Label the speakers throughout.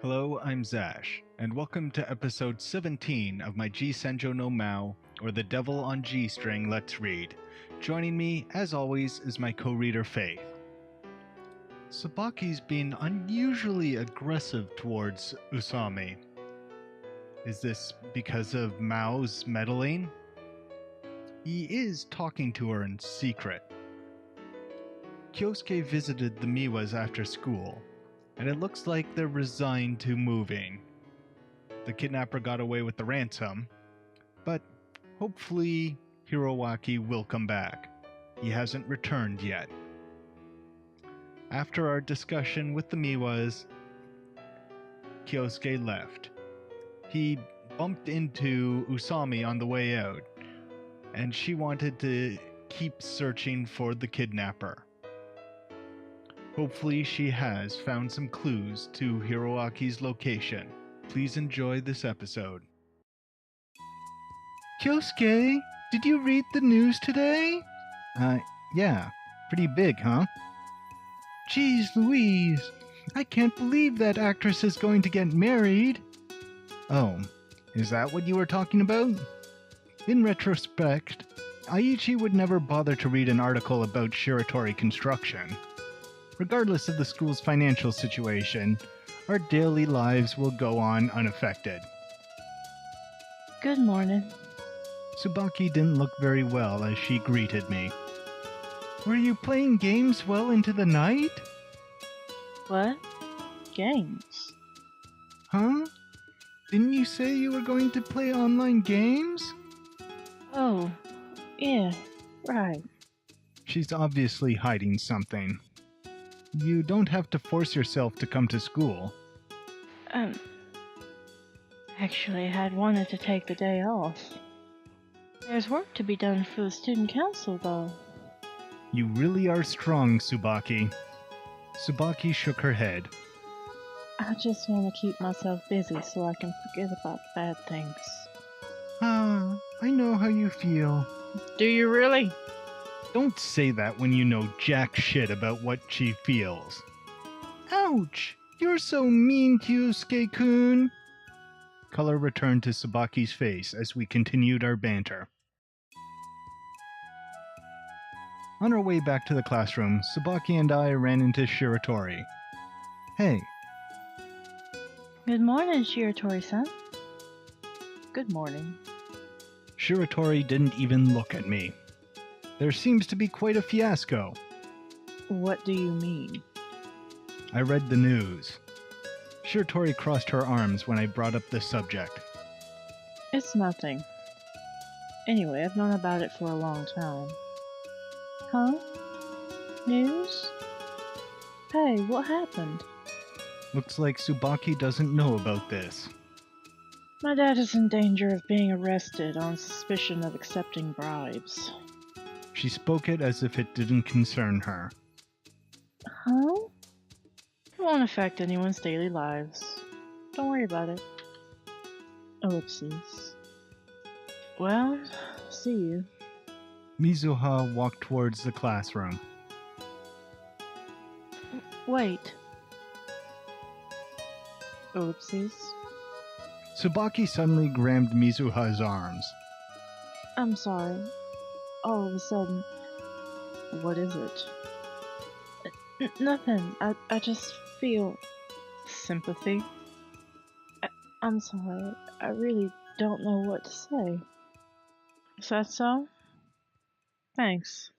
Speaker 1: Hello, I'm Zash, and welcome to episode 17 of my G-Senjou no Maou, or The Devil on G-String Let's Read. Joining me, as always, is my co-reader Faith. Tsubaki's been unusually aggressive towards Usami. Is this because of Mao's meddling? He is talking to her in secret. Kyosuke visited the Miwas after school, and it looks like they're resigned to moving. The kidnapper got away with the ransom, but hopefully Hiroaki will come back. He hasn't returned yet. After our discussion with the Miwas, Kyosuke left. He bumped into Usami on the way out, and she wanted to keep searching for the kidnapper. Hopefully she has found some clues to Hiroaki's location. Please enjoy this episode. Kyosuke, did you read the news today? Yeah. Pretty big, huh? Jeez Louise, I can't believe that actress is going to get married. Oh, is that what you were talking about? In retrospect, Aichi would never bother to read an article about Shiratori construction. Regardless of the school's financial situation, our daily lives will go on unaffected.
Speaker 2: Good morning.
Speaker 1: Tsubaki didn't look very well as she greeted me. Were you playing games well into the night?
Speaker 2: What? Games?
Speaker 1: Huh? Didn't you say you were going to play online games?
Speaker 2: Oh, yeah, right.
Speaker 1: She's obviously hiding something. You don't have to force yourself to come to school.
Speaker 2: Actually, I had wanted to take the day off. There's work to be done for the student council, though.
Speaker 1: You really are strong, Tsubaki. Tsubaki shook her head.
Speaker 2: I just want to keep myself busy so I can forget about bad things.
Speaker 1: Ah, I know how you feel.
Speaker 2: Do you really?
Speaker 1: Don't say that when you know jack shit about what she feels. Ouch! You're so mean, Kyosuke-kun! Color returned to Tsubaki's face as we continued our banter. On our way back to the classroom, Tsubaki and I ran into Shiratori. Hey.
Speaker 2: Good morning, Shiratori-san. Good morning.
Speaker 1: Shiratori didn't even look at me. There seems to be quite a fiasco.
Speaker 2: What do you mean?
Speaker 1: I read the news. Shiratori crossed her arms when I brought up this subject.
Speaker 2: It's nothing. Anyway, I've known about it for a long time. Huh? News? Hey, what happened?
Speaker 1: Looks like Tsubaki doesn't know about this.
Speaker 2: My dad is in danger of being arrested on suspicion of accepting bribes.
Speaker 1: She spoke it as if it didn't concern her.
Speaker 2: Huh? It won't affect anyone's daily lives. Don't worry about it. Ellipses. Well, see you.
Speaker 1: Mizuha walked towards the classroom.
Speaker 2: Wait. Ellipses.
Speaker 1: Tsubaki suddenly grabbed Mizuha's arms.
Speaker 2: I'm sorry. All of a sudden. What is it? Nothing. I just feel sympathy. I'm sorry. I really don't know what to say. Is that so? Thanks.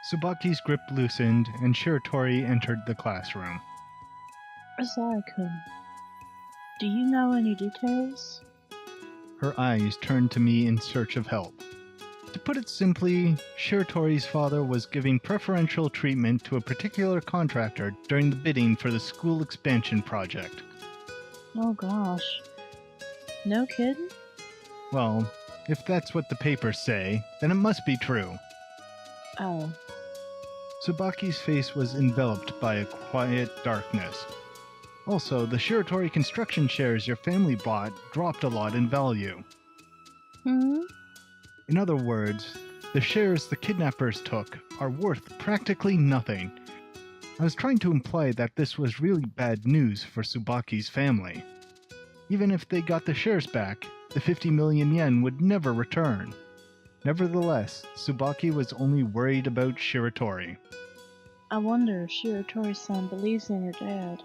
Speaker 1: Tsubaki's grip loosened and Shiratori entered the classroom.
Speaker 2: Asai-kun, do you know any details?
Speaker 1: Her eyes turned to me in search of help. To put it simply, Shiratori's father was giving preferential treatment to a particular contractor during the bidding for the school expansion project.
Speaker 2: Oh gosh. No kidding?
Speaker 1: Well, if that's what the papers say, then it must be true.
Speaker 2: Oh.
Speaker 1: Tsubaki's face was enveloped by a quiet darkness. Also, the Shiratori construction shares your family bought dropped a lot in value. In other words, the shares the kidnappers took are worth practically nothing. I was trying to imply that this was really bad news for Tsubaki's family. Even if they got the shares back, the 50 million yen would never return. Nevertheless, Tsubaki was only worried about Shiratori.
Speaker 2: I wonder if Shiratori-san believes in your dad.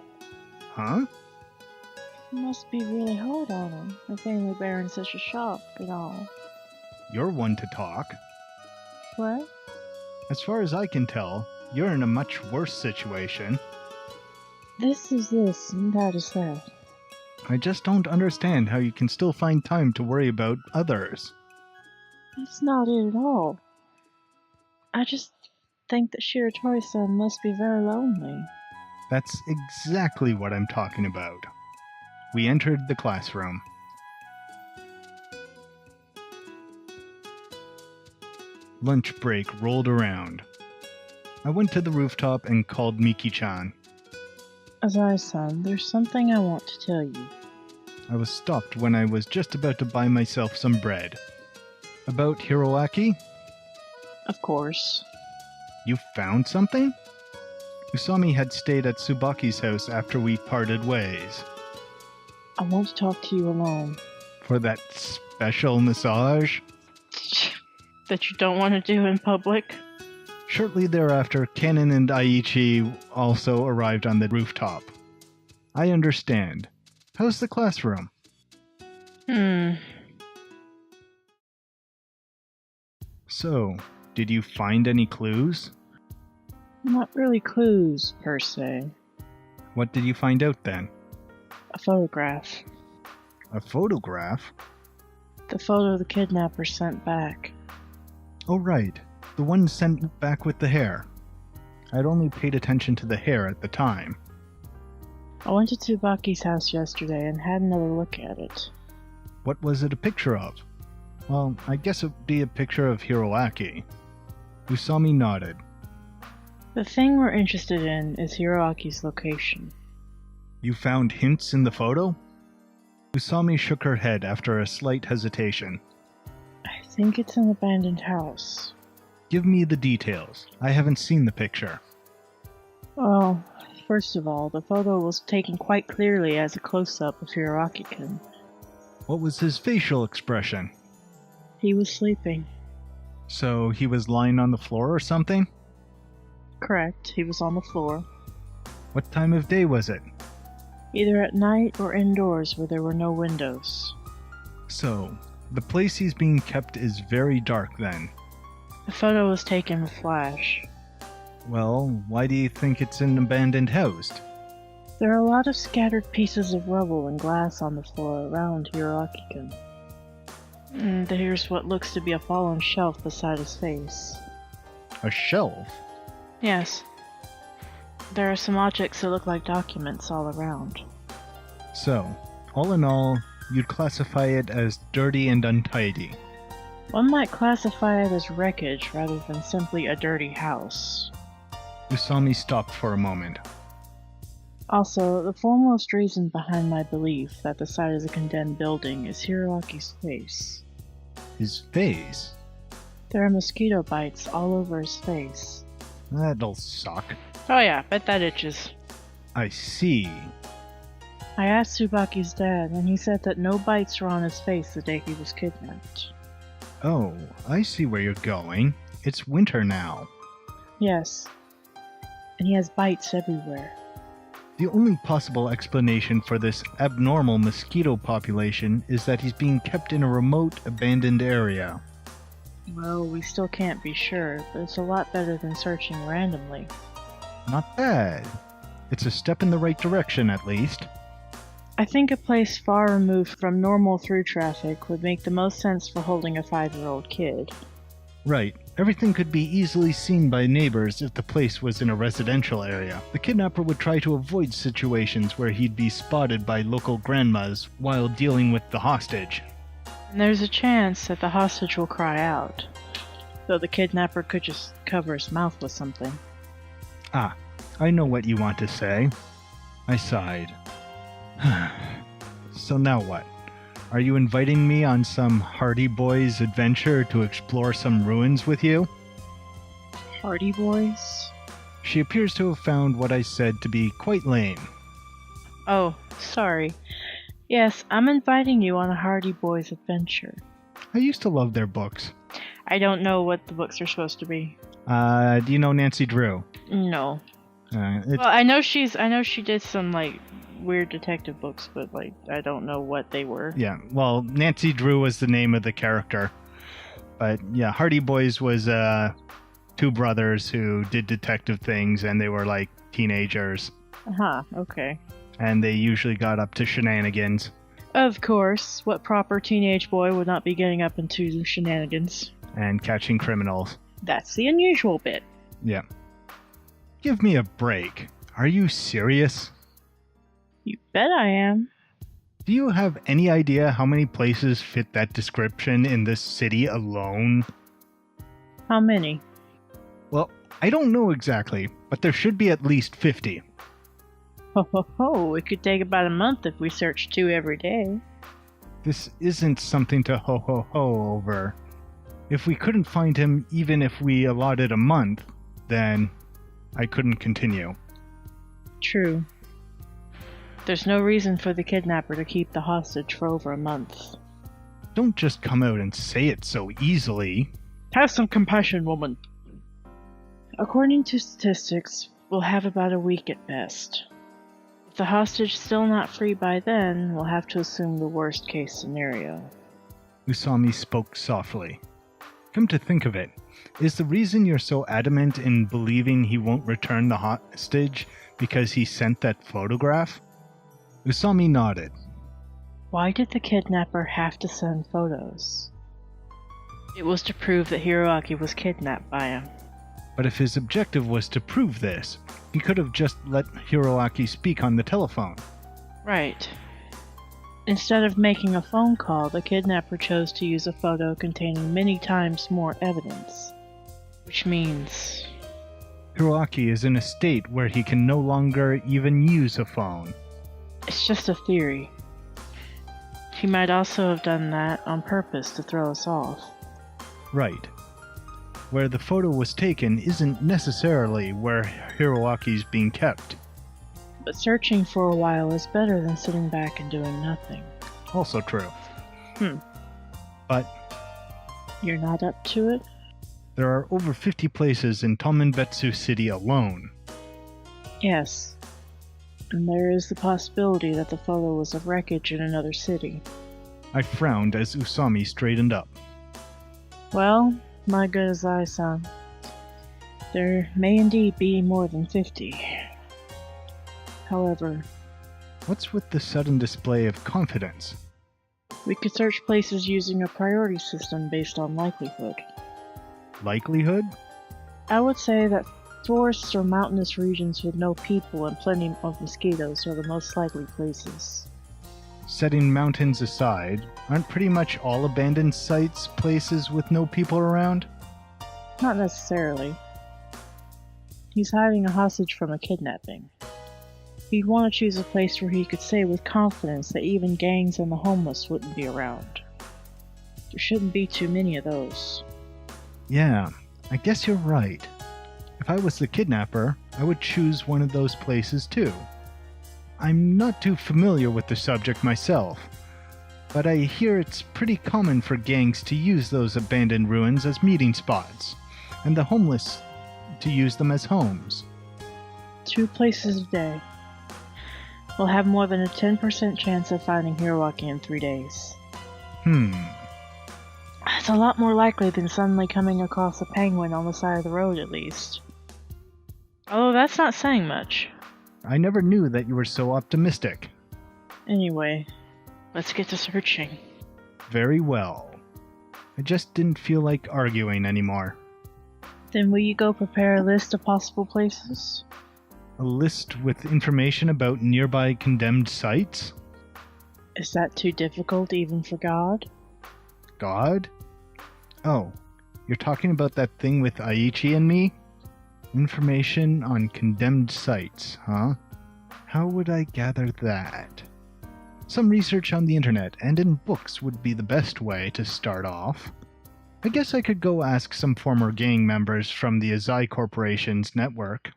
Speaker 1: Huh?
Speaker 2: It must be really hard on him, the family bearing such a shock and all.
Speaker 1: You're one to talk.
Speaker 2: What?
Speaker 1: As far as I can tell, you're in a much worse situation.
Speaker 2: This is this, and that is that.
Speaker 1: I just don't understand how you can still find time to worry about others.
Speaker 2: That's not it at all. I just think that Shiratori-san must be very lonely.
Speaker 1: That's exactly what I'm talking about. We entered the classroom. Lunch break rolled around. I went to the rooftop and called Miki-chan.
Speaker 2: Azai-san, there's something I want to tell you.
Speaker 1: I was stopped when I was just about to buy myself some bread. About Hiroaki?
Speaker 2: Of course.
Speaker 1: You found something? Usami had stayed at Tsubaki's house after we parted ways.
Speaker 2: I want to talk to you alone.
Speaker 1: For that special massage?
Speaker 2: That you don't want to do in public?
Speaker 1: Shortly thereafter, Kanon and Aichi also arrived on the rooftop. I understand. How's the classroom? So, did you find any clues?
Speaker 2: Not really clues, per se.
Speaker 1: What did you find out then?
Speaker 2: A photograph.
Speaker 1: A photograph?
Speaker 2: The photo the kidnapper sent back.
Speaker 1: Oh right, the one sent back with the hair. I'd only paid attention to the hair at the time.
Speaker 2: I went to Tsubaki's house yesterday and had another look at it.
Speaker 1: What was it a picture of? Well, I guess it would be a picture of Hiroaki. Usami nodded.
Speaker 2: The thing we're interested in is Hiroaki's location.
Speaker 1: You found hints in the photo? Usami shook her head after a slight hesitation.
Speaker 2: I think it's an abandoned house.
Speaker 1: Give me the details. I haven't seen the picture.
Speaker 2: Well, first of all, the photo was taken quite clearly as a close-up of Hiroaki-kun.
Speaker 1: What was his facial expression?
Speaker 2: He was sleeping.
Speaker 1: So he was lying on the floor or something?
Speaker 2: Correct, he was on the floor.
Speaker 1: What time of day was it?
Speaker 2: Either at night or indoors where there were no windows.
Speaker 1: So, the place he's being kept is very dark then.
Speaker 2: The photo was taken with flash.
Speaker 1: Well, why do you think it's an abandoned house?
Speaker 2: There are a lot of scattered pieces of rubble and glass on the floor around Hiroaki-kun. There's what looks to be a fallen shelf beside his face.
Speaker 1: A shelf?
Speaker 2: Yes. There are some objects that look like documents all around.
Speaker 1: So, all in all, you'd classify it as dirty and untidy.
Speaker 2: One might classify it as wreckage rather than simply a dirty house.
Speaker 1: Usami stopped for a moment.
Speaker 2: Also, the foremost reason behind my belief that the site is a condemned building is Hiroaki's face.
Speaker 1: His face?
Speaker 2: There are mosquito bites all over his face.
Speaker 1: That'll suck.
Speaker 2: Oh yeah, bet that itches.
Speaker 1: I see.
Speaker 2: I asked Tsubaki's dad, and he said that no bites were on his face the day he was kidnapped.
Speaker 1: Oh, I see where you're going. It's winter now.
Speaker 2: Yes. And he has bites everywhere.
Speaker 1: The only possible explanation for this abnormal mosquito population is that he's being kept in a remote, abandoned area.
Speaker 2: Well, we still can't be sure, but it's a lot better than searching randomly.
Speaker 1: Not bad. It's a step in the right direction, at least.
Speaker 2: I think a place far removed from normal through traffic would make the most sense for holding a 5-year-old kid.
Speaker 1: Right. Everything could be easily seen by neighbors if the place was in a residential area. The kidnapper would try to avoid situations where he'd be spotted by local grandmas while dealing with the hostage.
Speaker 2: And there's a chance that the hostage will cry out, though the kidnapper could just cover his mouth with something.
Speaker 1: Ah, I know what you want to say. I sighed. So now what? Are you inviting me on some Hardy Boys adventure to explore some ruins with you?
Speaker 2: Hardy Boys?
Speaker 1: She appears to have found what I said to be quite lame.
Speaker 2: Oh, sorry. Yes, I'm inviting you on a Hardy Boys adventure.
Speaker 1: I used to love their books.
Speaker 2: I don't know what the books are supposed to be.
Speaker 1: Do you know Nancy Drew?
Speaker 2: No. Well, I know she did some, like, weird detective books, but, like, I don't know what they were.
Speaker 1: Yeah, well, Nancy Drew was the name of the character. But, yeah, Hardy Boys was, two brothers who did detective things, and they were, like, teenagers.
Speaker 2: Uh-huh, okay.
Speaker 1: And they usually got up to shenanigans.
Speaker 2: Of course, what proper teenage boy would not be getting up into shenanigans?
Speaker 1: And catching criminals.
Speaker 2: That's the unusual bit.
Speaker 1: Yeah. Give me a break. Are you serious?
Speaker 2: You bet I am.
Speaker 1: Do you have any idea how many places fit that description in this city alone?
Speaker 2: How many?
Speaker 1: Well, I don't know exactly, but there should be at least 50.
Speaker 2: Ho ho ho, it could take about a month if we searched 2 every day.
Speaker 1: This isn't something to ho ho ho over. If we couldn't find him even if we allotted a month, then I couldn't continue.
Speaker 2: True. There's no reason for the kidnapper to keep the hostage for over a month.
Speaker 1: Don't just come out and say it so easily.
Speaker 2: Have some compassion, woman. According to statistics, we'll have about a week at best. If the hostage is still not free by then, we'll have to assume the worst case scenario.
Speaker 1: Usami spoke softly. Come to think of it, is the reason you're so adamant in believing he won't return the hostage because he sent that photograph? Usami nodded.
Speaker 2: Why did the kidnapper have to send photos? It was to prove that Hiroaki was kidnapped by him.
Speaker 1: But if his objective was to prove this, he could have just let Hiroaki speak on the telephone.
Speaker 2: Right. Instead of making a phone call, the kidnapper chose to use a photo containing many times more evidence. Which means...
Speaker 1: Hiroaki is in a state where he can no longer even use a phone.
Speaker 2: It's just a theory. He might also have done that on purpose to throw us off.
Speaker 1: Right. Where the photo was taken isn't necessarily where Hiroaki's being kept.
Speaker 2: But searching for a while is better than sitting back and doing nothing.
Speaker 1: Also true. But
Speaker 2: you're not up to it?
Speaker 1: There are over 50 places in Tomenbetsu City alone.
Speaker 2: Yes. And there is the possibility that the photo was of wreckage in another city.
Speaker 1: I frowned as Usami straightened up.
Speaker 2: Well, my good as I, son. There may indeed be more than 50. However...
Speaker 1: What's with the sudden display of confidence?
Speaker 2: We could search places using a priority system based on likelihood.
Speaker 1: Likelihood?
Speaker 2: I would say that forests or mountainous regions with no people and plenty of mosquitoes are the most likely places.
Speaker 1: Setting mountains aside, aren't pretty much all abandoned sites places with no people around?
Speaker 2: Not necessarily. He's hiding a hostage from a kidnapping. He'd want to choose a place where he could say with confidence that even gangs and the homeless wouldn't be around. There shouldn't be too many of those.
Speaker 1: Yeah, I guess you're right. If I was the kidnapper, I would choose one of those places too. I'm not too familiar with the subject myself, but I hear it's pretty common for gangs to use those abandoned ruins as meeting spots, and the homeless to use them as homes. 2
Speaker 2: places a day. We'll have more than a 10% chance of finding Hiroaki in 3 days. It's a lot more likely than suddenly coming across a penguin on the side of the road, at least. Although that's not saying much.
Speaker 1: I never knew that you were so optimistic.
Speaker 2: Anyway, let's get to searching.
Speaker 1: Very well. I just didn't feel like arguing anymore.
Speaker 2: Then will you go prepare a list of possible places?
Speaker 1: A list with information about nearby condemned sites?
Speaker 2: Is that too difficult even for God?
Speaker 1: God? Oh, you're talking about that thing with Aichi and me? Information on condemned sites, huh? How would I gather that? Some research on the internet and in books would be the best way to start off. I guess I could go ask some former gang members from the Azai Corporation's network.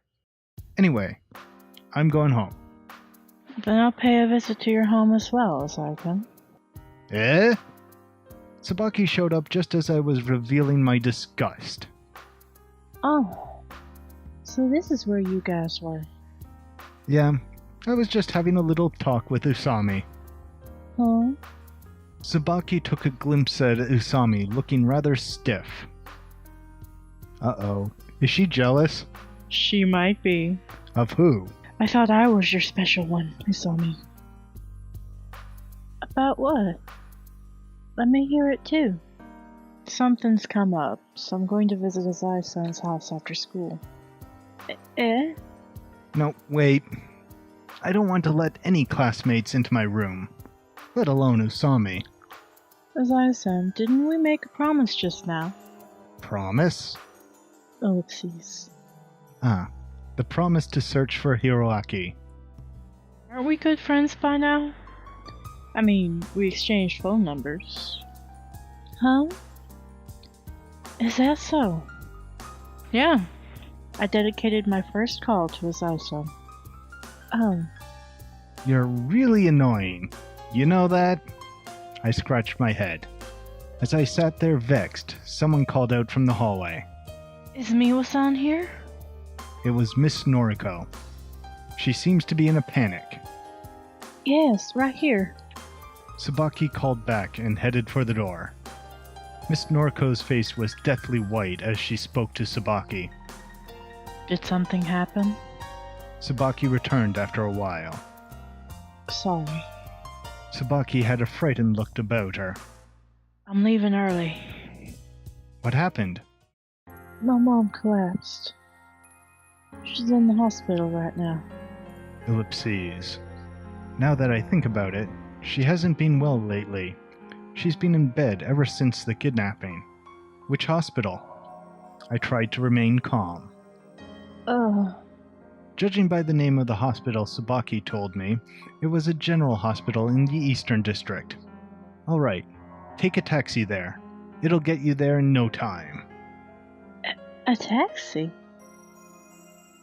Speaker 1: Anyway, I'm going home.
Speaker 2: Then I'll pay a visit to your home as well, Asaka.
Speaker 1: Eh? Sabaki showed up just as I was revealing my disgust.
Speaker 2: Oh, so this is where you guys were.
Speaker 1: Yeah, I was just having a little talk with Usami.
Speaker 2: Huh?
Speaker 1: Sabaki took a glimpse at Usami, looking rather stiff. Uh-oh. Is she jealous?
Speaker 2: She might be.
Speaker 1: Of who?
Speaker 2: I thought I was your special one, Usami. About what? Let me hear it too. Something's come up, so I'm going to visit Azai-san's house after school. Eh?
Speaker 1: No, wait. I don't want to let any classmates into my room, let alone Usami.
Speaker 2: Azai-san, didn't we make a promise just now?
Speaker 1: Promise?
Speaker 2: Ellipses.
Speaker 1: Ah, the promise to search for Hiroaki.
Speaker 2: Aren't we good friends by now? I mean, we exchanged phone numbers. Huh? Is that so? Yeah. I dedicated my first call to Azai-san. Oh.
Speaker 1: You're really annoying. You know that? I scratched my head. As I sat there vexed, someone called out from the hallway.
Speaker 2: Is Miwa-san here?
Speaker 1: It was Miss Noriko. She seems to be in a panic.
Speaker 2: Yes, right here.
Speaker 1: Sabaki called back and headed for the door. Miss Noriko's face was deathly white as she spoke to Sabaki.
Speaker 2: Did something happen?
Speaker 1: Sabaki returned after a while.
Speaker 2: Sorry.
Speaker 1: Sabaki had a frightened look about her.
Speaker 2: I'm leaving early.
Speaker 1: What happened?
Speaker 2: My mom collapsed. She's in the hospital right now.
Speaker 1: Ellipses. Now that I think about it, she hasn't been well lately. She's been in bed ever since the kidnapping. Which hospital? I tried to remain calm. Judging by the name of the hospital Sabaki told me, it was a general hospital in the Eastern District. Alright, take a taxi there. It'll get you there in no time.
Speaker 2: A taxi?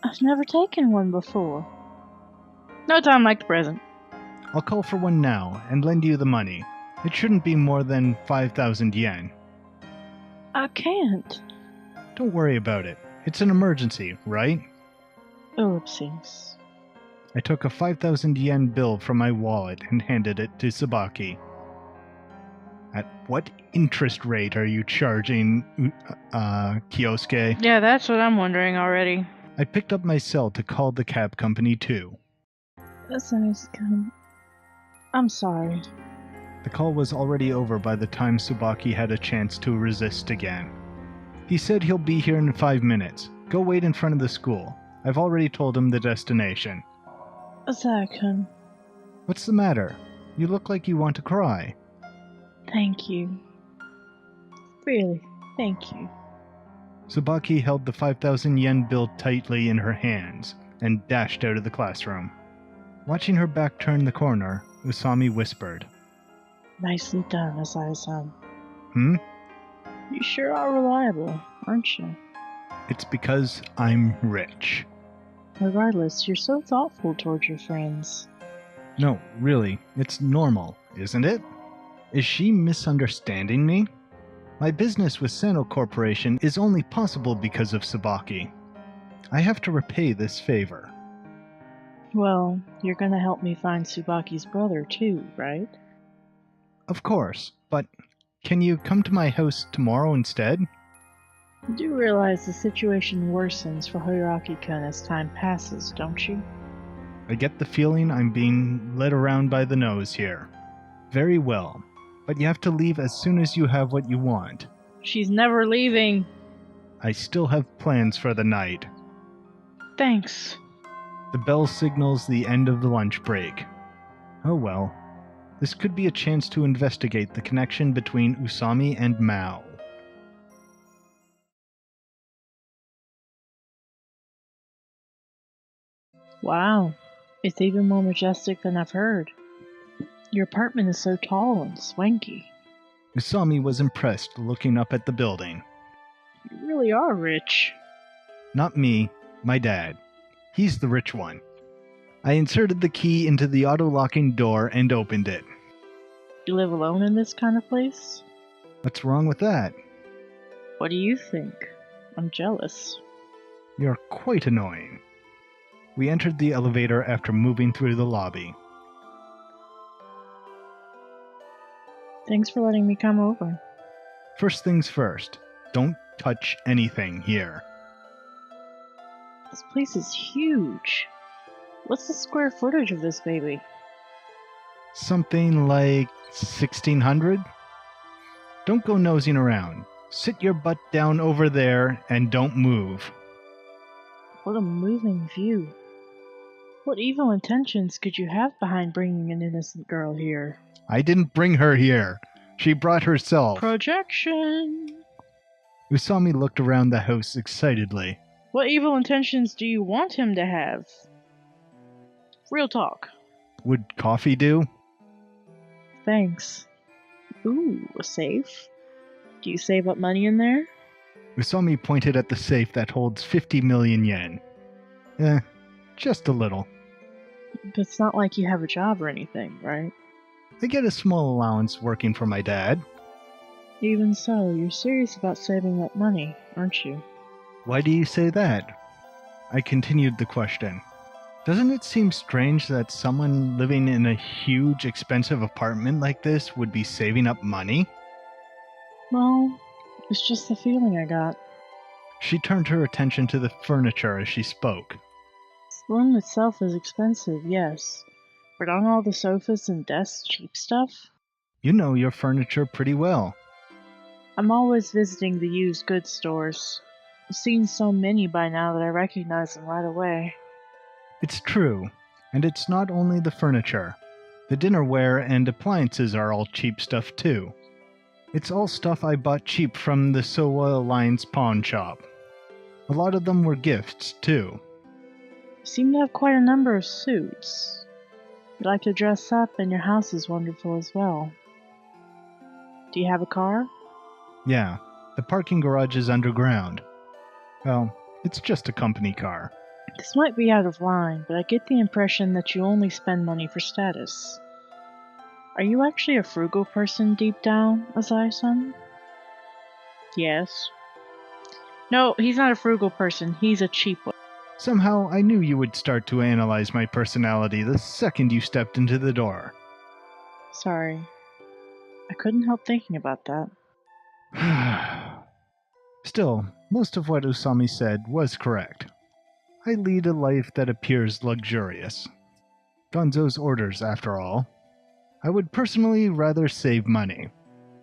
Speaker 2: I've never taken one before. No time like the present.
Speaker 1: I'll call for one now and lend you the money. It shouldn't be more than 5,000 yen.
Speaker 2: I can't.
Speaker 1: Don't worry about it. It's an emergency, right?
Speaker 2: Ellipses.
Speaker 1: I took a 5,000 yen bill from my wallet and handed it to Sabaki. At what interest rate are you charging, Kyosuke?
Speaker 2: Yeah, that's what I'm wondering already.
Speaker 1: I picked up my cell to call the cab company too.
Speaker 2: I'm sorry.
Speaker 1: The call was already over by the time Sabaki had a chance to resist again. He said he'll be here in 5 minutes. Go wait in front of the school. I've already told him the destination.
Speaker 2: Asaka.
Speaker 1: What's the matter? You look like you want to cry.
Speaker 2: Thank you. Really, thank you.
Speaker 1: Sabaki held the 5,000 yen bill tightly in her hands and dashed out of the classroom. Watching her back turn the corner, Usami whispered.
Speaker 2: Nicely done, Asai-san.
Speaker 1: Hmm?
Speaker 2: You sure are reliable, aren't you?
Speaker 1: It's because I'm rich.
Speaker 2: Regardless, you're so thoughtful towards your friends.
Speaker 1: No, really, it's normal, isn't it? Is she misunderstanding me? My business with Sano Corporation is only possible because of Sabaki. I have to repay this favor.
Speaker 2: Well, you're gonna help me find Tsubaki's brother too, right?
Speaker 1: Of course, but can you come to my house tomorrow instead?
Speaker 2: You do realize the situation worsens for Hiroaki-kun as time passes, don't you?
Speaker 1: I get the feeling I'm being led around by the nose here. Very well, but you have to leave as soon as you have what you want.
Speaker 2: She's never leaving.
Speaker 1: I still have plans for the night.
Speaker 2: Thanks.
Speaker 1: The bell signals the end of the lunch break. Oh well. This could be a chance to investigate the connection between Usami and Maou.
Speaker 2: Wow, it's even more majestic than I've heard. Your apartment is so tall and swanky.
Speaker 1: Usami was impressed looking up at the building.
Speaker 2: You really are rich.
Speaker 1: Not me, my dad. He's the rich one. I inserted the key into the auto-locking door and opened it.
Speaker 2: You live alone in this kind of place?
Speaker 1: What's wrong with that?
Speaker 2: What do you think? I'm jealous.
Speaker 1: You're quite annoying. We entered the elevator after moving through the lobby.
Speaker 2: Thanks for letting me come over.
Speaker 1: First things first, don't touch anything here.
Speaker 2: This place is huge. What's the square footage of this baby?
Speaker 1: Something like 1600? Don't go nosing around. Sit your butt down over there and don't move.
Speaker 2: What a moving view. What evil intentions could you have behind bringing an innocent girl here?
Speaker 1: I didn't bring her here. She brought herself.
Speaker 2: Projection!
Speaker 1: Usami looked around the house excitedly.
Speaker 2: What evil intentions do you want him to have? Real talk.
Speaker 1: Would coffee do?
Speaker 2: Thanks. Ooh, a safe? Do you save up money in there?
Speaker 1: Usami pointed at the safe that holds 50 million yen. Just a little.
Speaker 2: But it's not like you have a job or anything, right?
Speaker 1: I get a small allowance working for my dad.
Speaker 2: Even so, you're serious about saving up money, aren't you?
Speaker 1: Why do you say that? I continued the question. Doesn't it seem strange that someone living in a huge, expensive apartment like this would be saving up money?
Speaker 2: Well, it's just the feeling I got.
Speaker 1: She turned her attention to the furniture as she spoke.
Speaker 2: The room itself is expensive, yes. But aren't all the sofas and desks cheap stuff?
Speaker 1: You know your furniture pretty well.
Speaker 2: I'm always visiting the used goods stores. I've seen so many by now that I recognize them right away.
Speaker 1: It's true, and it's not only the furniture. The dinnerware and appliances are all cheap stuff too. It's all stuff I bought cheap from the Sowa Alliance pawn shop. A lot of them were gifts too.
Speaker 2: You seem to have quite a number of suits. You like to dress up, and your house is wonderful as well. Do you have a car?
Speaker 1: Yeah, the parking garage is underground. Well, it's just a company car.
Speaker 2: This might be out of line, but I get the impression that you only spend money for status. Are you actually a frugal person deep down, Azai-san? Yes. No, he's not a frugal person. He's a cheap one.
Speaker 1: Somehow I knew you would start to analyze my personality the second you stepped into the door.
Speaker 2: Sorry. I couldn't help thinking about that.
Speaker 1: Still, most of what Usami said was correct. I lead a life that appears luxurious. Gonzo's orders, after all. I would personally rather save money.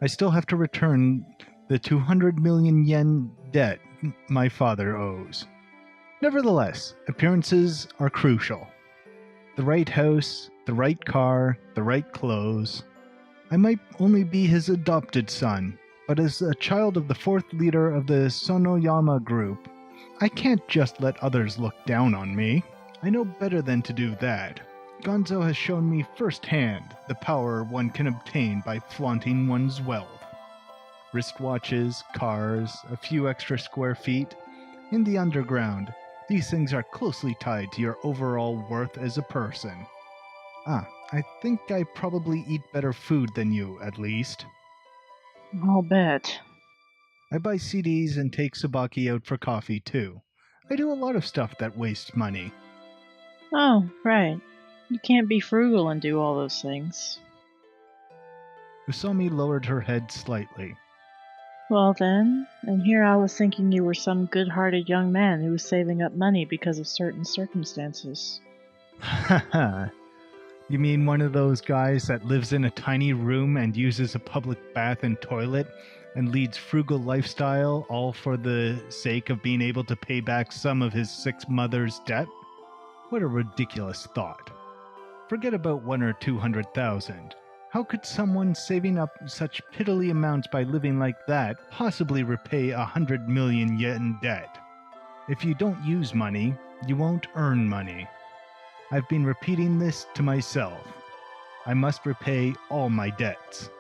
Speaker 1: I still have to return the 200 million yen debt my father owes. Nevertheless, appearances are crucial. The right house, the right car, the right clothes. I might only be his adopted son, but as a child of the fourth leader of the Sonoyama group, I can't just let others look down on me. I know better than to do that. Gonzo has shown me firsthand the power one can obtain by flaunting one's wealth. Wristwatches, cars, a few extra square feet. In the underground, these things are closely tied to your overall worth as a person. I think I probably eat better food than you, at least.
Speaker 2: I'll bet.
Speaker 1: I buy CDs and take Sabaki out for coffee, too. I do a lot of stuff that wastes money.
Speaker 2: Oh, right. You can't be frugal and do all those things.
Speaker 1: Usami lowered her head slightly.
Speaker 2: Well then, and here I was thinking you were some good-hearted young man who was saving up money because of certain circumstances.
Speaker 1: Haha. You mean one of those guys that lives in a tiny room and uses a public bath and toilet and leads frugal lifestyle all for the sake of being able to pay back some of his sick mother's debt? What a ridiculous thought. Forget about 1 or 200,000. How could someone saving up such piddly amounts by living like that possibly repay 100 million yen debt? If you don't use money, you won't earn money. I've been repeating this to myself. I must repay all my debts.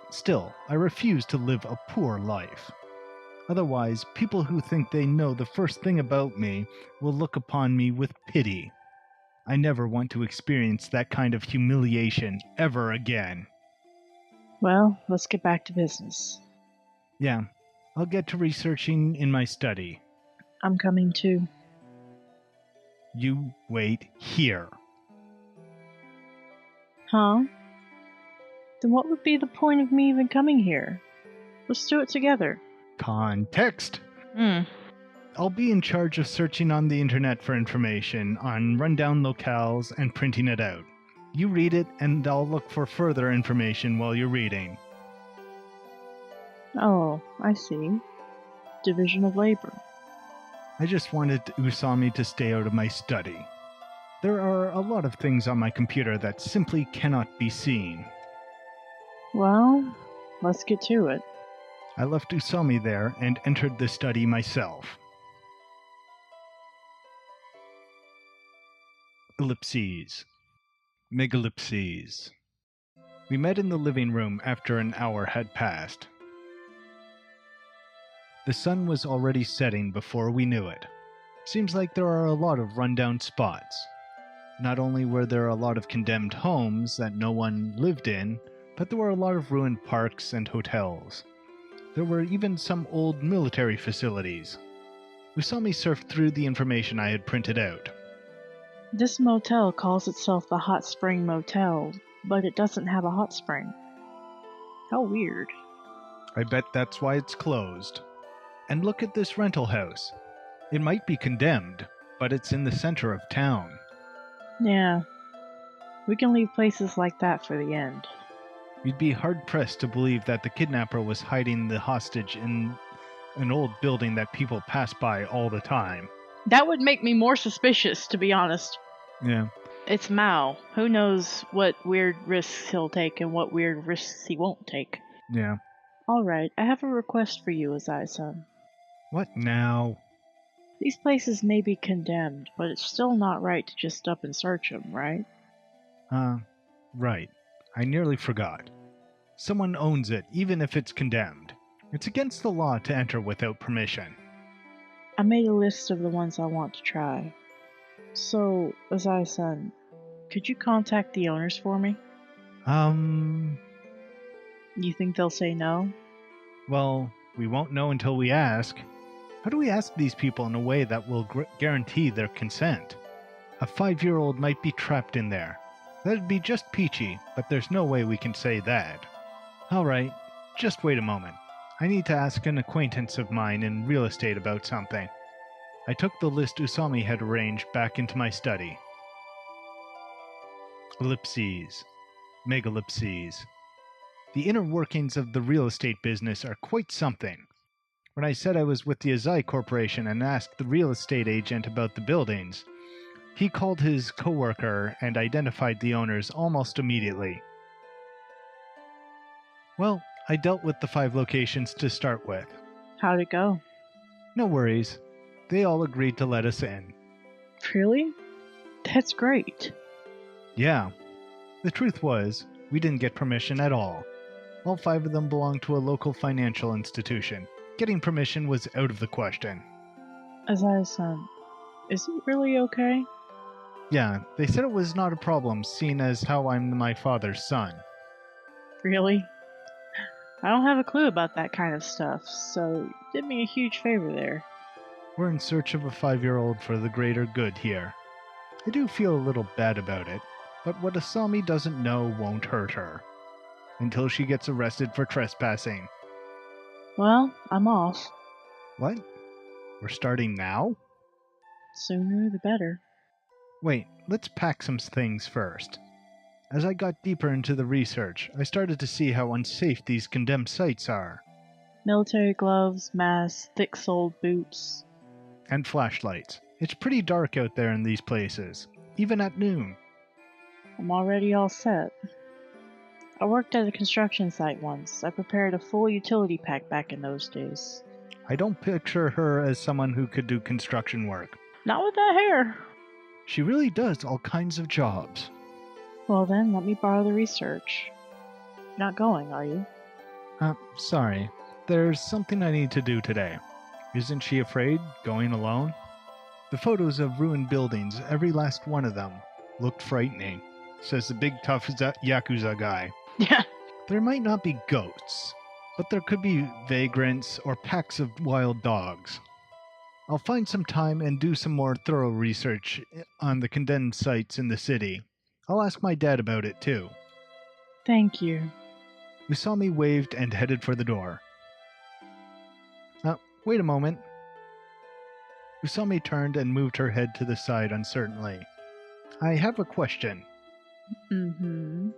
Speaker 1: Still, I refuse to live a poor life. Otherwise, people who think they know the first thing about me will look upon me with pity. I never want to experience that kind of humiliation ever again.
Speaker 2: Well, let's get back to business.
Speaker 1: Yeah, I'll get to researching in my study.
Speaker 2: I'm coming too.
Speaker 1: You wait here.
Speaker 2: Huh? Then what would be the point of me even coming here? Let's do it together.
Speaker 1: Context.
Speaker 2: Hmm.
Speaker 1: I'll be in charge of searching on the internet for information on rundown locales and printing it out. You read it, and I'll look for further information while you're reading.
Speaker 2: Oh, I see. Division of labor.
Speaker 1: I just wanted Usami to stay out of my study. There are a lot of things on my computer that simply cannot be seen.
Speaker 2: Well, let's get to it.
Speaker 1: I left Usami there and entered the study myself. Ellipses. Megalipses. We met in the living room after an hour had passed. The sun was already setting before we knew it. Seems like there are a lot of rundown spots. Not only were there a lot of condemned homes that no one lived in, but there were a lot of ruined parks and hotels. There were even some old military facilities. Usami surfed through the information I had printed out.
Speaker 2: This motel calls itself the Hot Spring Motel, but it doesn't have a hot spring. How weird.
Speaker 1: I bet that's why it's closed. And look at this rental house. It might be condemned, but it's in the center of town.
Speaker 2: Yeah. We can leave places like that for the end.
Speaker 1: We'd be hard-pressed to believe that the kidnapper was hiding the hostage in an old building that people pass by all the time.
Speaker 2: That would make me more suspicious, to be honest.
Speaker 1: Yeah.
Speaker 2: It's Maou. Who knows what weird risks he'll take and what weird risks he won't take.
Speaker 1: Yeah.
Speaker 2: Alright, I have a request for you, Azai-san.
Speaker 1: What now?
Speaker 2: These places may be condemned, but it's still not right to just up and search them, right?
Speaker 1: Right. I nearly forgot. Someone owns it, even if it's condemned. It's against the law to enter without permission.
Speaker 2: I made a list of the ones I want to try. So, Azai-san, could you contact the owners for me? You think they'll say no?
Speaker 1: Well, we won't know until we ask. How do we ask these people in a way that will guarantee their consent? A 5-year-old might be trapped in there. That'd be just peachy, but there's no way we can say that. Alright, just wait a moment. I need to ask an acquaintance of mine in real estate about something. I took the list Usami had arranged back into my study. Ellipses. Megalipses. The inner workings of the real estate business are quite something. When I said I was with the Azai Corporation and asked the real estate agent about the buildings, he called his coworker and identified the owners almost immediately. Well, I dealt with the 5 locations to start with.
Speaker 2: How'd it go?
Speaker 1: No worries. They all agreed to let us in.
Speaker 2: Really? That's great.
Speaker 1: Yeah. The truth was, we didn't get permission at all. All 5 of them belonged to a local financial institution. Getting permission was out of the question.
Speaker 2: Azai-san, is it really okay?
Speaker 1: Yeah, they said it was not a problem, seeing as how I'm my father's son.
Speaker 2: Really? I don't have a clue about that kind of stuff, so you did me a huge favor there.
Speaker 1: We're in search of a 5-year-old for the greater good here. I do feel a little bad about it, but what Usami doesn't know won't hurt her. Until she gets arrested for trespassing.
Speaker 2: Well, I'm off.
Speaker 1: What? We're starting now?
Speaker 2: Sooner the better.
Speaker 1: Wait, let's pack some things first. As I got deeper into the research, I started to see how unsafe these condemned sites are.
Speaker 2: Military gloves, masks, thick-soled boots.
Speaker 1: And flashlights. It's pretty dark out there in these places, even at noon.
Speaker 2: I'm already all set. I worked at a construction site once. I prepared a full utility pack back in those days.
Speaker 1: I don't picture her as someone who could do construction work.
Speaker 2: Not with that hair.
Speaker 1: She really does all kinds of jobs.
Speaker 2: Well then, let me borrow the research. You're not going, are you?
Speaker 1: Sorry. there's something I need to do today. Isn't she afraid going alone? The photos of ruined buildings, every last one of them, looked frightening, says the big tough Yakuza guy.
Speaker 2: Yeah.
Speaker 1: There might not be ghosts, but there could be vagrants or packs of wild dogs. I'll find some time and do some more thorough research on the condemned sites in the city. I'll ask my dad about it too.
Speaker 2: Thank you.
Speaker 1: Usami waved and headed for the door. Wait a moment. Usami turned and moved her head to the side uncertainly. I have a question.
Speaker 2: Mm-hmm.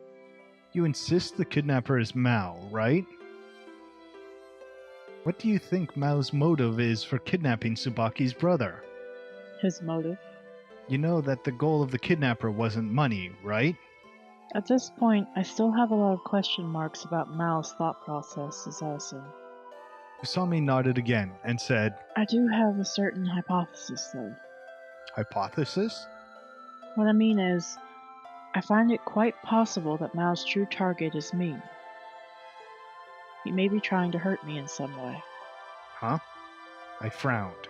Speaker 1: You insist the kidnapper is Maou, right? What do you think Mao's motive is for kidnapping Tsubaki's brother?
Speaker 2: His motive?
Speaker 1: You know that the goal of the kidnapper wasn't money, right?
Speaker 2: At this point, I still have a lot of question marks about Mao's thought process, Azasa.
Speaker 1: Usami nodded again and said,
Speaker 2: I do have a certain hypothesis, though.
Speaker 1: Hypothesis?
Speaker 2: What I mean is, I find it quite possible that Mao's true target is me. He may be trying to hurt me in some way.
Speaker 1: Huh? I frowned.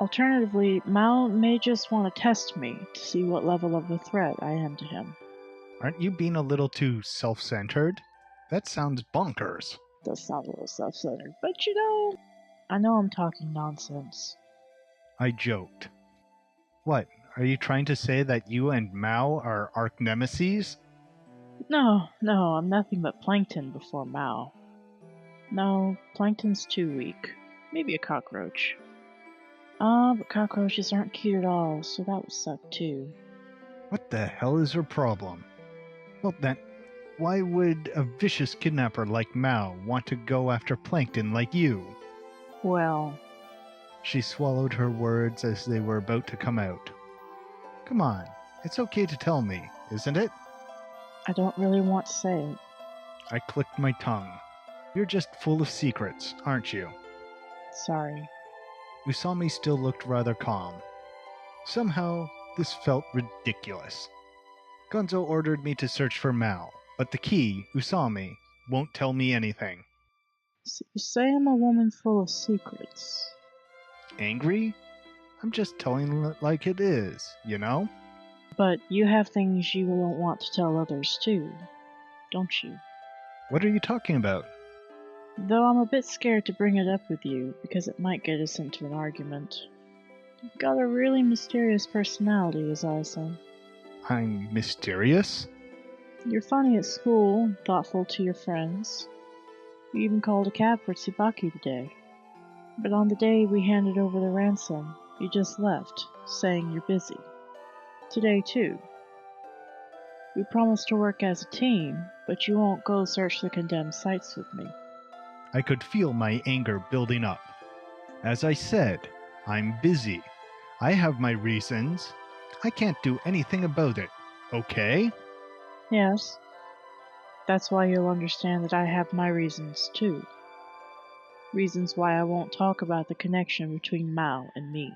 Speaker 2: Alternatively, Mao may just want to test me to see what level of a threat I am to him.
Speaker 1: Aren't you being a little too self-centered? That sounds bonkers.
Speaker 2: Does sound a little self-centered, but I know I'm talking nonsense.
Speaker 1: I joked. What, are you trying to say that you and Mao are arch nemeses?
Speaker 2: No, I'm nothing but plankton before Mao. No, plankton's too weak. Maybe a cockroach. But cockroaches aren't cute at all, so that would suck too.
Speaker 1: What the hell is her problem? Well then, why would a vicious kidnapper like Mao want to go after plankton like you?
Speaker 2: Well...
Speaker 1: She swallowed her words as they were about to come out. Come on, it's okay to tell me, isn't it?
Speaker 2: I don't really want to say it.
Speaker 1: I clicked my tongue. You're just full of secrets, aren't you?
Speaker 2: Sorry.
Speaker 1: Usami still looked rather calm. Somehow, this felt ridiculous. Gonzo ordered me to search for Mao, but the key, Usami, won't tell me anything.
Speaker 2: So you say I'm a woman full of secrets.
Speaker 1: Angry? I'm just telling it like it is, you know?
Speaker 2: But you have things you don't want to tell others too, don't you?
Speaker 1: What are you talking about?
Speaker 2: Though I'm a bit scared to bring it up with you, because it might get us into an argument. You've got a really mysterious personality, Azasa.
Speaker 1: I'm mysterious?
Speaker 2: You're funny at school, thoughtful to your friends. You even called a cab for Tsubaki today. But on the day we handed over the ransom, you just left, saying you're busy. Today too. We promised to work as a team, but you won't go search the condemned sites with me.
Speaker 1: I could feel my anger building up. As I said, I'm busy. I have my reasons. I can't do anything about it, okay?
Speaker 2: Yes. That's why you'll understand that I have my reasons too. Reasons why I won't talk about the connection between Mao and me.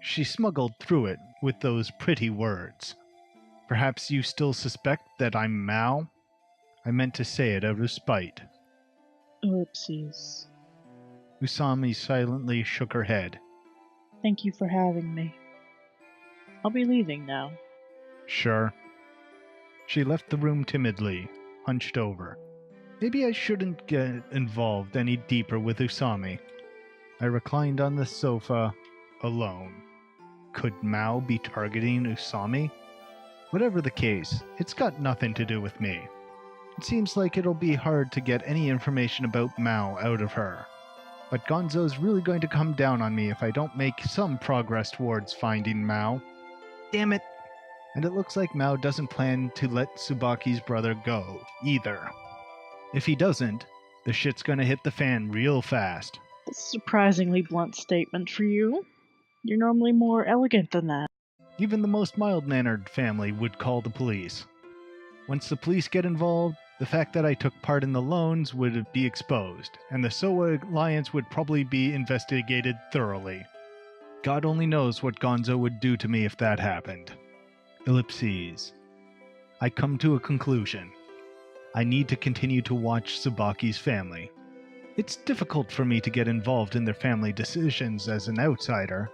Speaker 1: She smuggled through it with those pretty words. Perhaps you still suspect that I'm Mao? I meant to say it out of spite.
Speaker 2: Ellipses.
Speaker 1: Usami silently shook her head.
Speaker 2: Thank you for having me. I'll be leaving now.
Speaker 1: Sure. She left the room timidly, hunched over. Maybe I shouldn't get involved any deeper with Usami. I reclined on the sofa, alone. Could Mao be targeting Usami? Whatever the case, it's got nothing to do with me. It seems like it'll be hard to get any information about Mao out of her. But Gonzo's really going to come down on me if I don't make some progress towards finding Mao. Damn it! And it looks like Mao doesn't plan to let Tsubaki's brother go, either. If he doesn't, the shit's gonna hit the fan real fast.
Speaker 2: That's a surprisingly blunt statement for you. You're normally more elegant than that.
Speaker 1: Even the most mild-mannered family would call the police. Once the police get involved, the fact that I took part in the loans would be exposed, and the Soa Alliance would probably be investigated thoroughly. God only knows what Gonzo would do to me if that happened. Ellipses. I come to a conclusion. I need to continue to watch Tsubaki's family. It's difficult for me to get involved in their family decisions as an outsider,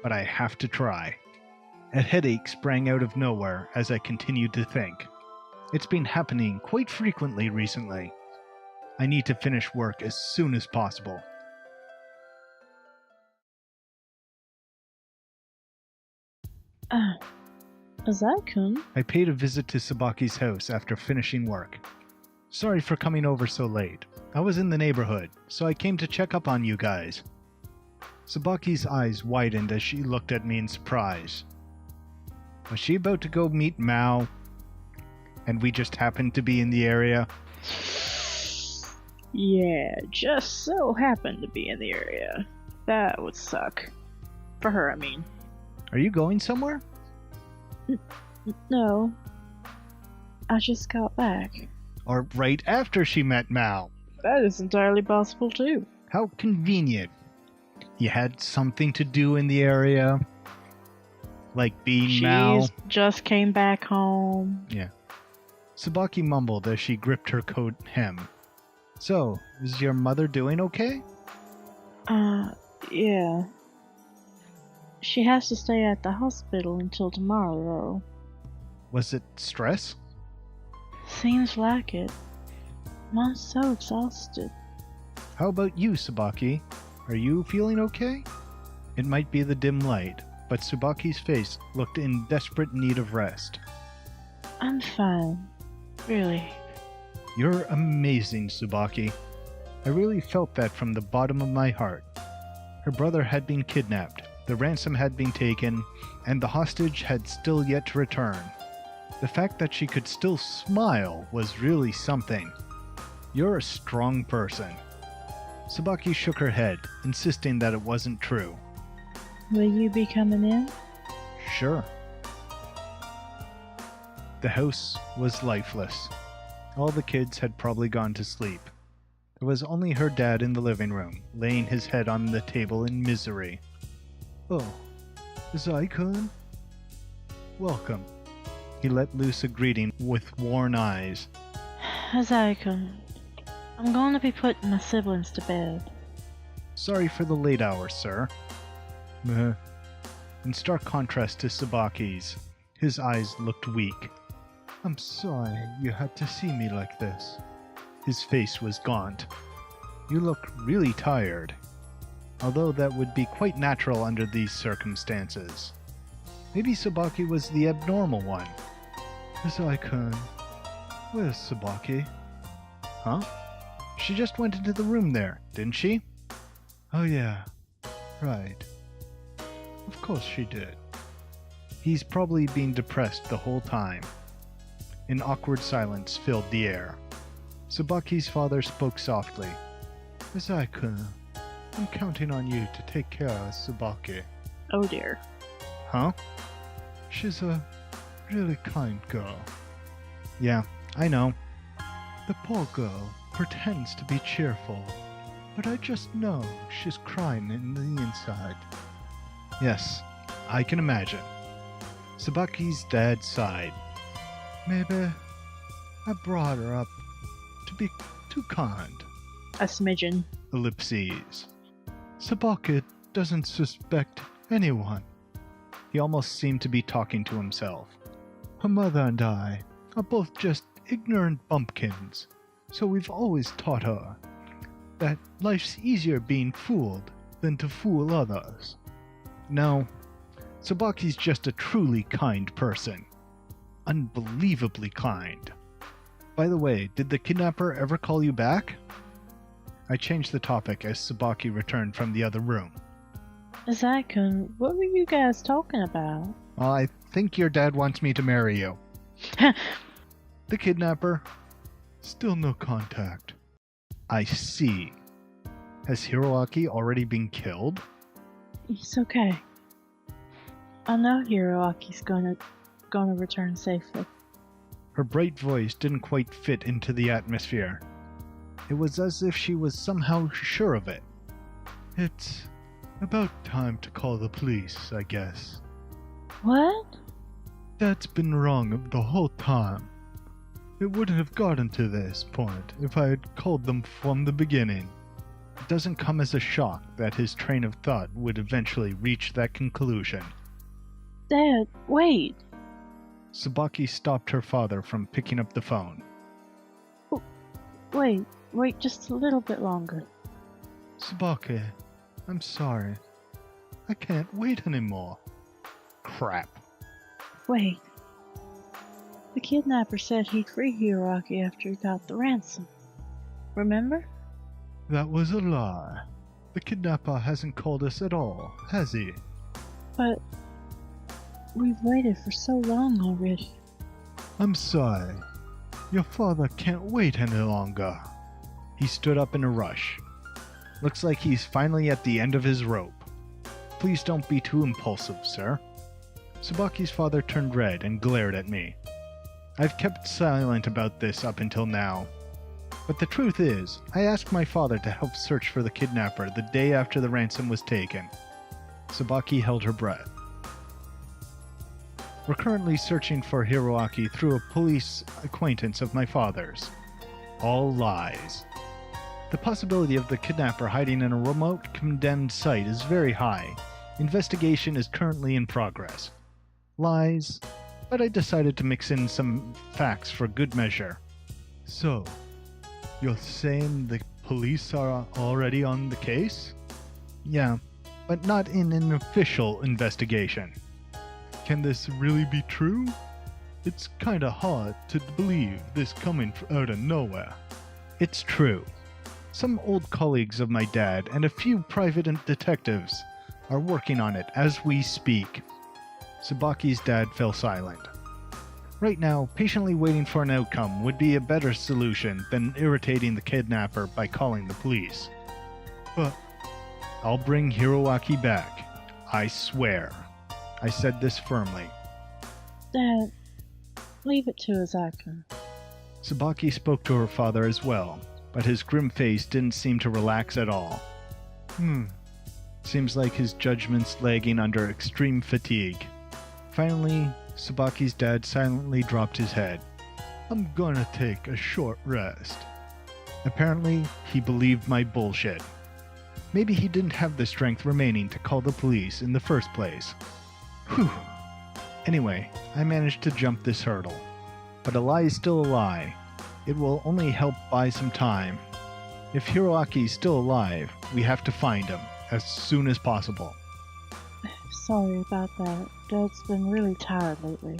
Speaker 1: but I have to try. A headache sprang out of nowhere as I continued to think. It's been happening quite frequently recently. I need to finish work as soon as possible.
Speaker 2: Azai-kun?
Speaker 1: I paid a visit to Tsubaki's house after finishing work. Sorry for coming over so late. I was in the neighborhood, so I came to check up on you guys. Tsubaki's eyes widened as she looked at me in surprise. Was she about to go meet Maou? And we just happened to be in the area?
Speaker 2: Yeah, just so happened to be in the area. That would suck. For her, I mean.
Speaker 1: Are you going somewhere?
Speaker 2: No. I just got back.
Speaker 1: Or right after she met Maou?
Speaker 2: That is entirely possible, too.
Speaker 1: How convenient. You had something to do in the area? Like being Maou?
Speaker 2: She just came back home.
Speaker 1: Yeah. Tsubaki mumbled as she gripped her coat hem. So, is your mother doing okay?
Speaker 2: Yeah. She has to stay at the hospital until tomorrow, though.
Speaker 1: Was it stress?
Speaker 2: Seems like it. Mom's so exhausted.
Speaker 1: How about you, Tsubaki? Are you feeling okay? It might be the dim light, but Tsubaki's face looked in desperate need of rest.
Speaker 2: I'm fine. Really.
Speaker 1: You're amazing, Tsubaki. I really felt that from the bottom of my heart. Her brother had been kidnapped, the ransom had been taken, and the hostage had still yet to return. The fact that she could still smile was really something. You're a strong person. Tsubaki shook her head, insisting that it wasn't true.
Speaker 2: Will you be coming in?
Speaker 1: Sure. The house was lifeless. All the kids had probably gone to sleep. There was only her dad in the living room, laying his head on the table in misery. Oh, Azai-kun? Welcome. He let loose a greeting with worn eyes.
Speaker 2: Azai-kun, I'm going to be putting my siblings to bed.
Speaker 1: Sorry for the late hours, sir. In stark contrast to Tsubaki's, his eyes looked weak. I'm sorry you had to see me like this. His face was gaunt. You look really tired. Although that would be quite natural under these circumstances. Maybe Tsubaki was the abnormal one. Azai-kun, where's Tsubaki? Huh? She just went into the room there, didn't she? Oh yeah, right. Of course she did. He's probably been depressed the whole time. An awkward silence filled the air. Tsubaki's father spoke softly. Azai-kun, I'm counting on you to take care of Tsubaki.
Speaker 2: Oh dear.
Speaker 1: Huh? She's a really kind girl. Yeah, I know. The poor girl pretends to be cheerful, but I just know she's crying in the inside. Yes, I can imagine. Tsubaki's dad sighed. Maybe I brought her up to be too kind.
Speaker 2: A smidgen.
Speaker 1: Ellipses. Tsubaki doesn't suspect anyone. He almost seemed to be talking to himself. Her mother and I are both just ignorant bumpkins, so we've always taught her that life's easier being fooled than to fool others. No, Tsubaki's just a truly kind person. Unbelievably kind. By the way, did the kidnapper ever call you back? I changed the topic as Tsubaki returned from the other room.
Speaker 2: Azai-kun, what were you guys talking about?
Speaker 1: I think your dad wants me to marry you. The kidnapper? Still no contact. I see. Has Hiroaki already been killed?
Speaker 2: It's okay. I know Hiroaki's gonna return safely.
Speaker 1: Her bright voice didn't quite fit into the atmosphere. It was as if she was somehow sure of it. It's about time to call the police, I guess.
Speaker 2: What?
Speaker 1: Dad's been wrong the whole time. It wouldn't have gotten to this point if I had called them from the beginning. It doesn't come as a shock that his train of thought would eventually reach that conclusion.
Speaker 2: Dad, wait!
Speaker 1: Tsubaki stopped her father from picking up the phone.
Speaker 2: Wait just a little bit longer.
Speaker 1: Tsubaki, I'm sorry. I can't wait anymore. Crap.
Speaker 2: Wait. The kidnapper said he'd free Hiroaki after he got the ransom. Remember?
Speaker 1: That was a lie. The kidnapper hasn't called us at all, has he?
Speaker 2: But we've waited for so long already.
Speaker 1: I'm sorry. Your father can't wait any longer. He stood up in a rush. Looks like he's finally at the end of his rope. Please don't be too impulsive, sir. Tsubaki's father turned red and glared at me. I've kept silent about this up until now. But the truth is, I asked my father to help search for the kidnapper the day after the ransom was taken. Tsubaki held her breath. We're currently searching for Hiroaki through a police acquaintance of my father's. All lies. The possibility of the kidnapper hiding in a remote, condemned site is very high. Investigation is currently in progress. Lies, but I decided to mix in some facts for good measure. So, you're saying the police are already on the case? Yeah, but not in an official investigation. Can this really be true? It's kinda hard to believe this coming out of nowhere. It's true. Some old colleagues of my dad and a few private detectives are working on it as we speak. Tsubaki's dad fell silent. Right now, patiently waiting for an outcome would be a better solution than irritating the kidnapper by calling the police. But I'll bring Hiroaki back. I swear. I said this firmly.
Speaker 2: Dad, leave it to his acting.
Speaker 1: Tsubaki spoke to her father as well, but his grim face didn't seem to relax at all. Seems like his judgment's lagging under extreme fatigue. Finally, Tsubaki's dad silently dropped his head. I'm gonna take a short rest. Apparently, he believed my bullshit. Maybe he didn't have the strength remaining to call the police in the first place. Whew. Anyway, I managed to jump this hurdle. But a lie is still a lie. It will only help buy some time. If Hiroaki is still alive, we have to find him as soon as possible.
Speaker 2: Sorry about that. Dad's been really tired lately.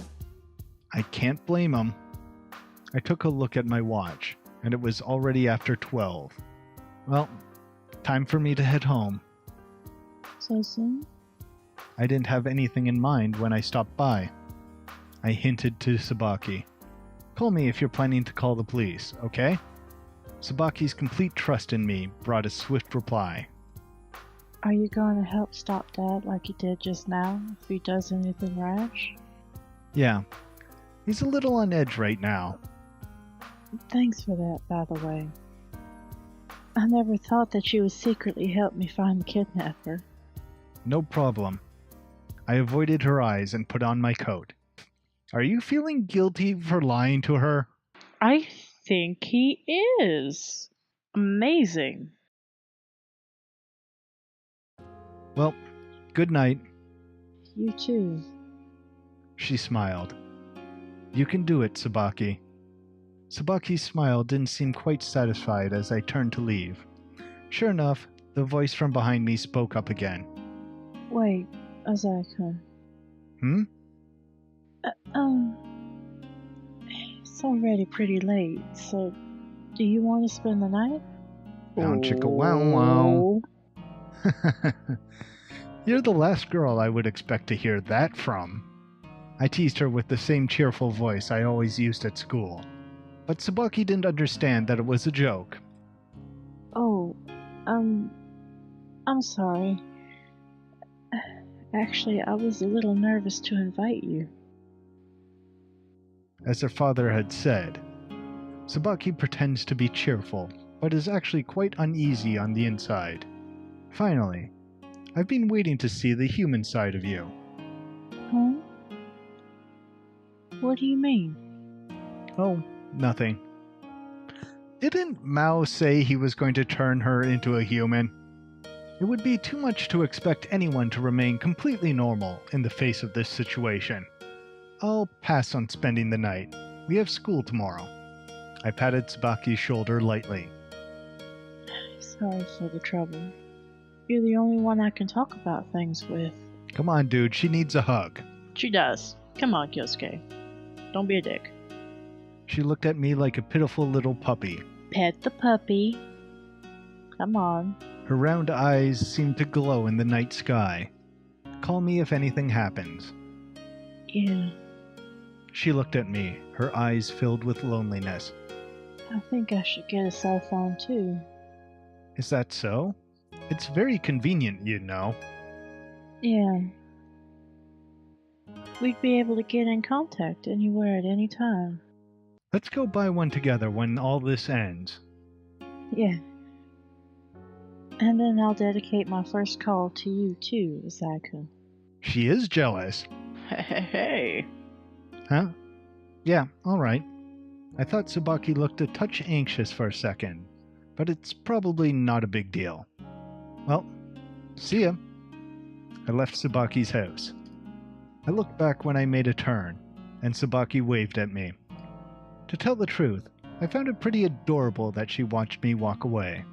Speaker 1: I can't blame him. I took a look at my watch, and it was already after 12. Well, time for me to head home.
Speaker 2: So soon?
Speaker 1: I didn't have anything in mind when I stopped by. I hinted to Tsubaki. Call me if you're planning to call the police, okay? Tsubaki's complete trust in me brought a swift reply.
Speaker 2: Are you going to help stop Dad like you did just now if he does anything rash?
Speaker 1: Yeah. He's a little on edge right now.
Speaker 2: Thanks for that, by the way. I never thought that you would secretly help me find the kidnapper.
Speaker 1: No problem. I avoided her eyes and put on my coat. Are you feeling guilty for lying to her?
Speaker 2: I think he is. Amazing.
Speaker 1: Well, good night.
Speaker 2: You too.
Speaker 1: She smiled. You can do it, Tsubaki. Tsubaki's smile didn't seem quite satisfied as I turned to leave. Sure enough, the voice from behind me spoke up again.
Speaker 2: Wait, Azaka. It's already pretty late, so do you want to spend the night?
Speaker 1: Down chicka wow wow. You're the last girl I would expect to hear that from. I teased her with the same cheerful voice I always used at school. But Tsubaki didn't understand that it was a joke.
Speaker 2: Oh, I'm sorry. Actually, I was a little nervous to invite you.
Speaker 1: As her father had said, Tsubaki pretends to be cheerful, but is actually quite uneasy on the inside. Finally, I've been waiting to see the human side of you.
Speaker 2: Huh? What do you mean?
Speaker 1: Oh, nothing. Didn't Maou say he was going to turn her into a human? It would be too much to expect anyone to remain completely normal in the face of this situation. I'll pass on spending the night. We have school tomorrow. I patted Tsubaki's shoulder lightly.
Speaker 2: Sorry for the trouble. You're the only one I can talk about things with.
Speaker 1: Come on, dude. She needs a hug.
Speaker 2: She does. Come on, Kyosuke. Don't be a dick.
Speaker 1: She looked at me like a pitiful little puppy.
Speaker 2: Pet the puppy. Come on.
Speaker 1: Her round eyes seemed to glow in the night sky. Call me if anything happens.
Speaker 2: Yeah.
Speaker 1: She looked at me, her eyes filled with loneliness.
Speaker 2: I think I should get a cell phone too.
Speaker 1: Is that so? It's very convenient, you know.
Speaker 2: Yeah. We'd be able to get in contact anywhere at any time.
Speaker 1: Let's go buy one together when all this ends.
Speaker 2: Yeah. And then I'll dedicate my first call to you too, Asaka.
Speaker 1: She is jealous.
Speaker 2: Hey.
Speaker 1: Huh? Yeah, alright. I thought Tsubaki looked a touch anxious for a second, but it's probably not a big deal. Well, see ya. I left Tsubaki's house. I looked back when I made a turn, and Tsubaki waved at me. To tell the truth, I found it pretty adorable that she watched me walk away.